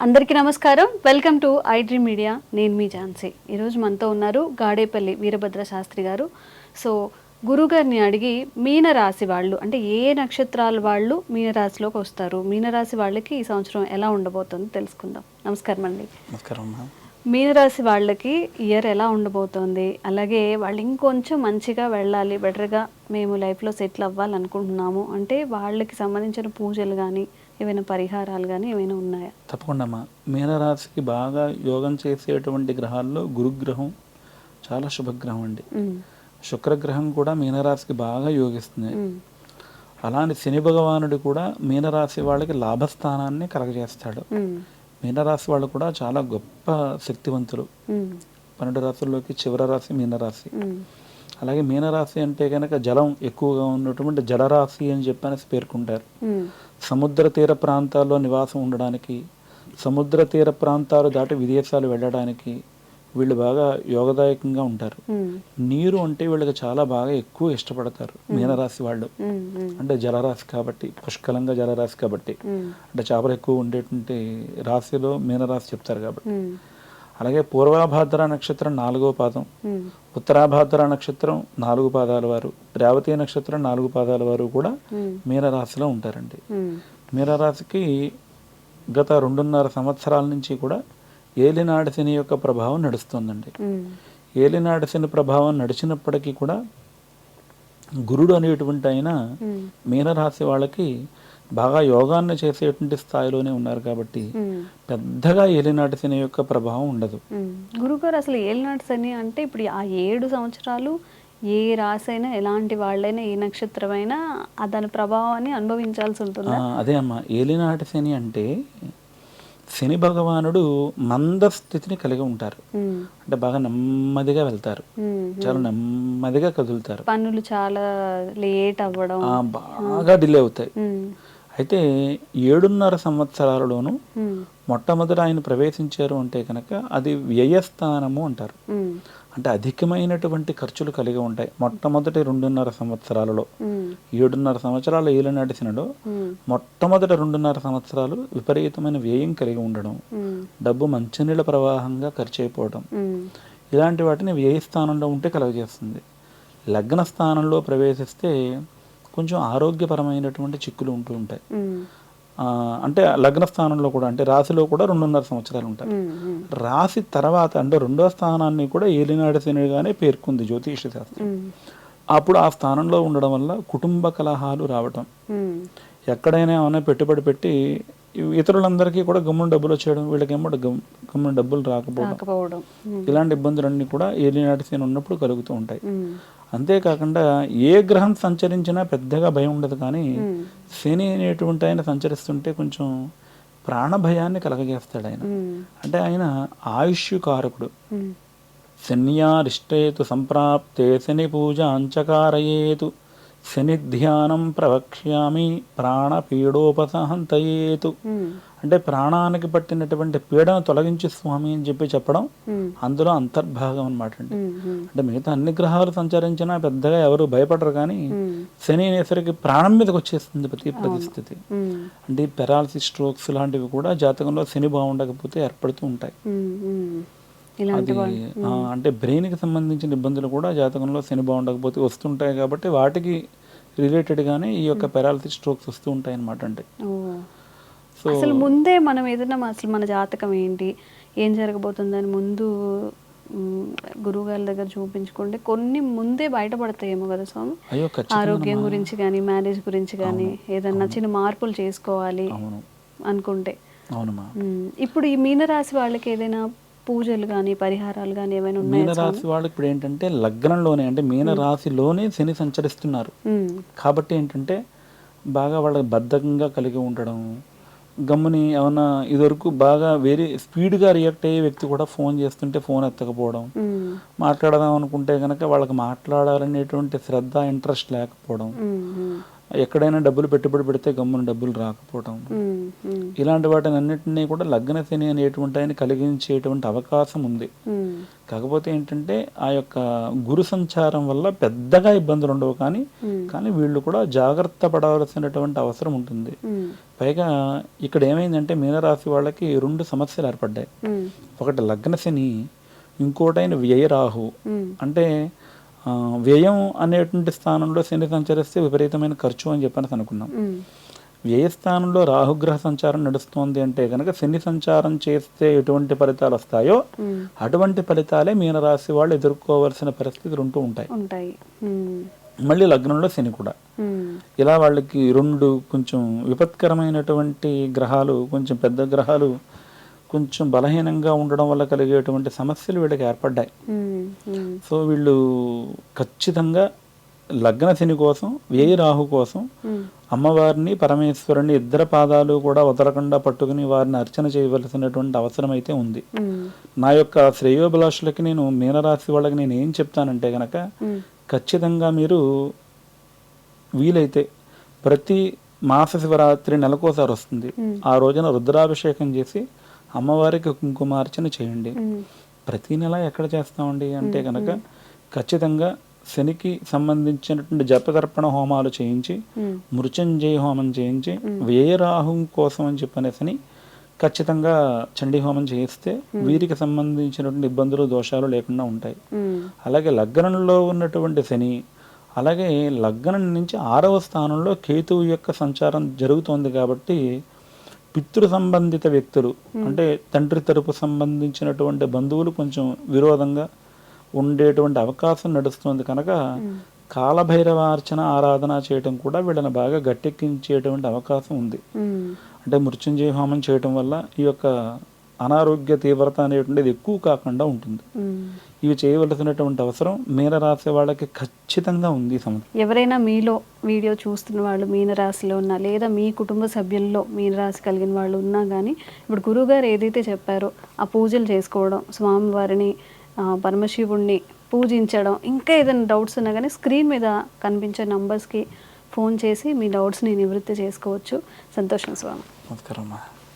అందరికీ నమస్కారం. Welcome to I dream media. నేను మీ ఝాన్సీ. ఈరోజు మనతో ఉన్నారు గాడేపల్లి వీరభద్ర శాస్త్రి గారు. సో గురుగారిని అడిగి మీనరాశి వాళ్ళు అంటే ఏ నక్షత్రాల వాళ్ళు మీనరాశిలోకి వస్తారు, మీనరాశి వాళ్ళకి ఈ సంవత్సరం ఎలా ఉండబోతుంది తెలుసుకుందాం. నమస్కారం అండి. నమస్కారం. మీనరాశి వాళ్ళకి ఇయర్ ఎలా ఉండబోతోంది, అలాగే వాళ్ళు ఇంకొంచెం మంచిగా వెళ్ళాలి, బెటర్గా మేము లైఫ్లో సెటిల్ అవ్వాలనుకుంటున్నాము అంటే వాళ్ళకి సంబంధించిన పూజలు కానీ ఏమైనా పరిహారాలు కానీ ఏమైనా ఉన్నాయా? తప్పకుండా అమ్మా. మీనరాశికి బాగా యోగం చేసేటువంటి గ్రహాల్లో గురుగ్రహం చాలా శుభగ్రహం అండి. శుక్రగ్రహం కూడా మీనరాశికి బాగా యోగిస్తుంది. అలానే శని భగవానుడు కూడా మీనరాశి వాళ్ళకి లాభస్థానాన్ని కలగజేస్తాడు. మీనరాశి వాళ్ళు కూడా చాలా గొప్ప శక్తివంతులు. 12 రాశుల్లోకి చివరి రాశి మీనరాశి. అలాగే మీనరాశి అంటే కనుక జలం ఎక్కువగా ఉన్నటువంటి జలరాశి అని చెప్పనేసి పేర్కొంటారు. సముద్ర తీర ప్రాంతాల్లో నివాసం ఉండడానికి, సముద్ర తీర ప్రాంతాలు దాటి విదేశాలు వెళ్ళడానికి వీళ్ళు బాగా యోగదాయకంగా ఉంటారు. నీరు అంటే వీళ్ళకి చాలా బాగా ఎక్కువ ఇష్టపడతారు మీనరాశి వాళ్ళు. అంటే జలరాశి కాబట్టి, పుష్కలంగా జలరాశి కాబట్టి, అంటే చేపలు ఎక్కువ ఉండేటువంటి రాశిలో మీనరాశి చెప్తారు కాబట్టి. అలాగే పూర్వాభాద్ర నక్షత్రం 4వ పాదం, ఉత్తరాభాద్ర నక్షత్రం 4 పాదాల వారు, రేవతి నక్షత్రం 4 పాదాల వారు కూడా మీనరాశిలో ఉంటారండి. మీనరాశికి గత 2.5 సంవత్సరాల నుంచి కూడా ఏలినాటి శని యొక్క ప్రభావం నడుస్తుందండి. ఏలినాటి శని ప్రభావం నడిచినప్పటికీ కూడా గురుడు అనేటువంటి ఆయన మీనరాశి వాళ్ళకి బాగా యోగాన్ని చేసేటువంటి స్థాయిలోనే ఉన్నారు కాబట్టి పెద్దగా ఏలినాటి శని యొక్క ప్రభావం ఉండదు. గురుగారు, అసలు ఏలినాటి శని అంటే ఇప్పుడు ఆ 7 సంవత్సరాలు ఏ రాశి అయినా, ఎలాంటి వాళ్ళైనా, ఏ నక్షత్రమైనా దాని ప్రభావాన్ని అనుభవించాల్సి ఉంటుంది. అదే అమ్మా, ఏలినాటి శని అంటే శని భగవానుడు మంద స్థితిని కలిగి ఉంటారు. అంటే బాగా నెమ్మదిగా వెళ్తారు, చాలా నెమ్మదిగా కదులుతారు, పనులు చాలా లేట్ అవ్వడం, బాగా డిలే అవుతాయి. అయితే 7.5 సంవత్సరాలలోనూ మొట్టమొదట ఆయన ప్రవేశించారు అంటే కనుక అది వ్యయస్థానము అంటారు. అంటే అధికమైనటువంటి ఖర్చులు కలిగి ఉంటాయి మొట్టమొదటి 2.5 సంవత్సరాలలో. 7.5 సంవత్సరాల ఏలినాటి శనిలో మొట్టమొదటి 2.5 సంవత్సరాలు విపరీతమైన వ్యయం కలిగి ఉండడం, డబ్బు మంచినీళ్ళ ప్రవాహంగా ఖర్చు అయిపోవడం, ఇలాంటి వాటిని వ్యయ స్థానంలో ఉంటే కలుగజేస్తుంది. లగ్న స్థానంలో ప్రవేశిస్తే కొంచెం ఆరోగ్యపరమైనటువంటి చిక్కులు ఉంటూ ఉంటాయి. అంటే లగ్న స్థానంలో కూడా, అంటే రాశిలో కూడా 2.5 సంవత్సరాలు ఉంటాయి. రాశి తర్వాత అంటే 2వ స్థానాన్ని కూడా ఏలినాటి శనిగానే పేర్కొంది జ్యోతిష శాస్త్రం. అప్పుడు ఆ స్థానంలో ఉండడం వల్ల కుటుంబ కలహాలు రావటం, ఎక్కడైనా ఏమైనా పెట్టుబడి పెట్టి ఇతరులందరికీ కూడా గమ్మున డబ్బులు వచ్చేయడం, వీళ్ళకేమో గమ్మున డబ్బులు రాకపోవడం, ఇలాంటి ఇబ్బందులన్నీ కూడా ఏలినాటి శని ఉన్నప్పుడు కలుగుతూ ఉంటాయి. అంతేకాకుండా ఏ గ్రహం సంచరించినా పెద్దగా భయం ఉండదు, కానీ శని అనేటువంటి ఆయన సంచరిస్తుంటే కొంచెం ప్రాణభయాన్ని కలగజేస్తాడు ఆయన. అంటే ఆయన ఆయుష్ కారకుడు. శన్యారిష్టేతు సంప్రాప్తే శని పూజ అంచకారయేతు శని ధ్యానం ప్రవక్ష్యామి ప్రాణపీడోపసహంతయేతు. అంటే ప్రాణానికి పట్టినటువంటి పీడను తొలగించి స్వామి అని చెప్పడం అందులో అంతర్భాగం అన్నమాట అండి. అంటే మిగతా అన్ని గ్రహాలు సంచరించినా పెద్దగా ఎవరు భయపడరు, కానీ శని అనేసరికి ప్రాణం మీదకి వచ్చేస్తుంది ప్రతి పరిస్థితి. అంటే పెరాలసిస్, స్ట్రోక్స్ లాంటివి కూడా జాతకంలో శని బాగుండకపోతే ఏర్పడుతూ ఉంటాయి. అది అంటే బ్రెయిన్కి సంబంధించిన ఇబ్బందులు కూడా జాతకంలో శని బాగుండకపోతే వస్తుంటాయి. కాబట్టి వాటికి రిలేటెడ్గానే ఈ యొక్క పెరాలసిస్, స్ట్రోక్స్ వస్తూ ఉంటాయి అన్నమాట. అంటే సో అసలు ముందే మనం ఏదైనా అసలు మన జాతకం ఏంటి, ఏం జరగబోతుందని ముందు గురువుగారి దగ్గర చూపించుకుంటే కొన్ని ముందే బయటపడతాయేమో కదా స్వామి. ఆరోగ్యం గురించి కానీ, మ్యారేజ్ గురించి కానీ, ఏదన్నా చిన్న మార్పులు చేసుకోవాలి అనుకుంటే. ఇప్పుడు ఈ మీనరాశి వాళ్ళకి ఏదైనా పూజలు కానీ, పరిహారాలు కానీ ఏమైనా ఉన్నాయి? మీనరాశి వాళ్ళకి ఇప్పుడు ఏంటంటే లగ్నంలోనే, అంటే మీనరాశిలోనే శని సంచరిస్తున్నారు కాబట్టి ఏంటంటే బాగా వాళ్ళకి బద్ధకంగా కలిగి ఉండడం, గమ్ముని ఏమన్నా ఇదివరకు బాగా వేరే స్పీడ్గా రియాక్ట్ అయ్యే వ్యక్తి కూడా ఫోన్ చేస్తుంటే ఫోన్ ఎత్తకపోవడం, మాట్లాడదాం అనుకుంటే కనుక వాళ్ళకి మాట్లాడాలనేటువంటి శ్రద్ధ, ఇంట్రెస్ట్ లేకపోవడం, ఎక్కడైనా డబ్బులు పెట్టుబడి పెడితే గమ్మున డబ్బులు రాకపోవటం, ఇలాంటి వాటిని అన్నింటినీ కూడా లగ్న శని అనేటువంటి ఆయన కలిగించేటువంటి అవకాశం ఉంది. కాకపోతే ఏంటంటే ఆ యొక్క గురు సంచారం వల్ల పెద్దగా ఇబ్బందులు ఉండవు, కానీ వీళ్ళు కూడా జాగ్రత్త పడవలసినటువంటి అవసరం ఉంటుంది. పైగా ఇక్కడ ఏమైందంటే మీనరాశి వాళ్ళకి 2 సమస్యలు ఏర్పడ్డాయి. ఒకటి లగ్న శని, ఇంకోటైన వ్యయ రాహు. అంటే వ్యయం అనేటువంటి స్థానంలో శని సంచరిస్తే విపరీతమైన ఖర్చు అని చెప్పని అనుకున్నాం. వ్యయ స్థానంలో రాహుగ్రహ సంచారం నడుస్తోంది అంటే కనుక శని సంచారం చేస్తే ఎటువంటి ఫలితాలు వస్తాయో అటువంటి ఫలితాలే మీనరాశి వాళ్ళు ఎదుర్కోవాల్సిన పరిస్థితులు ఉంటూ ఉంటాయి. మళ్ళీ లగ్నంలో శని కూడా. ఇలా వాళ్ళకి 2 కొంచెం విపత్కరమైనటువంటి గ్రహాలు, కొంచెం పెద్ద గ్రహాలు కొంచెం బలహీనంగా ఉండడం వల్ల కలిగేటువంటి సమస్యలు వీళ్ళకి ఏర్పడ్డాయి. సో వీళ్ళు ఖచ్చితంగా లగ్న శని కోసం, వ్యయ రాహు కోసం అమ్మవారిని పరమేశ్వరుని ఇద్దరు పాదాలు కూడా వదలకుండా పట్టుకుని వారిని అర్చన చేయవలసినటువంటి అవసరం అయితే ఉంది. నా యొక్క శ్రేయోభిలాషులకి నేను మీనరాశి వాళ్ళకి నేను ఏం చెప్తానంటే కనుక ఖచ్చితంగా మీరు వీలైతే ప్రతి మాస శివరాత్రి నెలకోసారి వస్తుంది, ఆ రోజున రుద్రాభిషేకం చేసి అమ్మవారికి కుంకుమార్చన చేయండి. ప్రతి నెల ఎక్కడ చేస్తామండి అంటే కనుక ఖచ్చితంగా శనికి సంబంధించినటువంటి జపతర్పణ హోమాలు చేయించి, మృత్యుంజయ హోమం చేయించి, వ్యయరాహు కోసం అని చెప్పనేసని ఖచ్చితంగా చండీ హోమం చేయిస్తే వీరికి సంబంధించినటువంటి ఇబ్బందులు దోషాలు లేకుండా ఉంటాయి. అలాగే లగ్నంలో ఉన్నటువంటి శని, అలాగే లగ్నం నుంచి 6వ స్థానంలో కేతువు యొక్క సంచారం జరుగుతోంది కాబట్టి పితృ సంబంధిత వ్యక్తులు అంటే తండ్రి తరపు సంబంధించినటువంటి బంధువులు కొంచెం విరోధంగా ఉండేటువంటి అవకాశం నడుస్తుంది కనుక కాలభైరవార్చన ఆరాధన చేయటం కూడా వీళ్ళని బాగా గట్టెక్కించేటువంటి అవకాశం ఉంది. అంటే మృత్యుంజయ హోమం చేయటం వల్ల ఈ యొక్క అనారోగ్య తీవ్రత అనేటువంటిది ఎక్కువ కాకుండా ఉంటుంది. ఇవి చేయవలసినటువంటి అవసరం మీనరాశి వాళ్ళకి ఖచ్చితంగా ఉంది. ఎవరైనా మీలో వీడియో చూస్తున్న వాళ్ళు మీనరాశిలో ఉన్నా, లేదా మీ కుటుంబ సభ్యుల్లో మీనరాశి కలిగిన వాళ్ళు ఉన్నా కానీ ఇప్పుడు గురువుగారు ఏదైతే చెప్పారో ఆ పూజలు చేసుకోవడం, స్వామివారిని పరమశివుణ్ణి పూజించడం, ఇంకా ఏదైనా డౌట్స్ ఉన్నా కానీ స్క్రీన్ మీద కనిపించే నంబర్స్కి ఫోన్ చేసి మీ డౌట్స్ని నివృత్తి చేసుకోవచ్చు. సంతోషం స్వామి. నమస్కారం.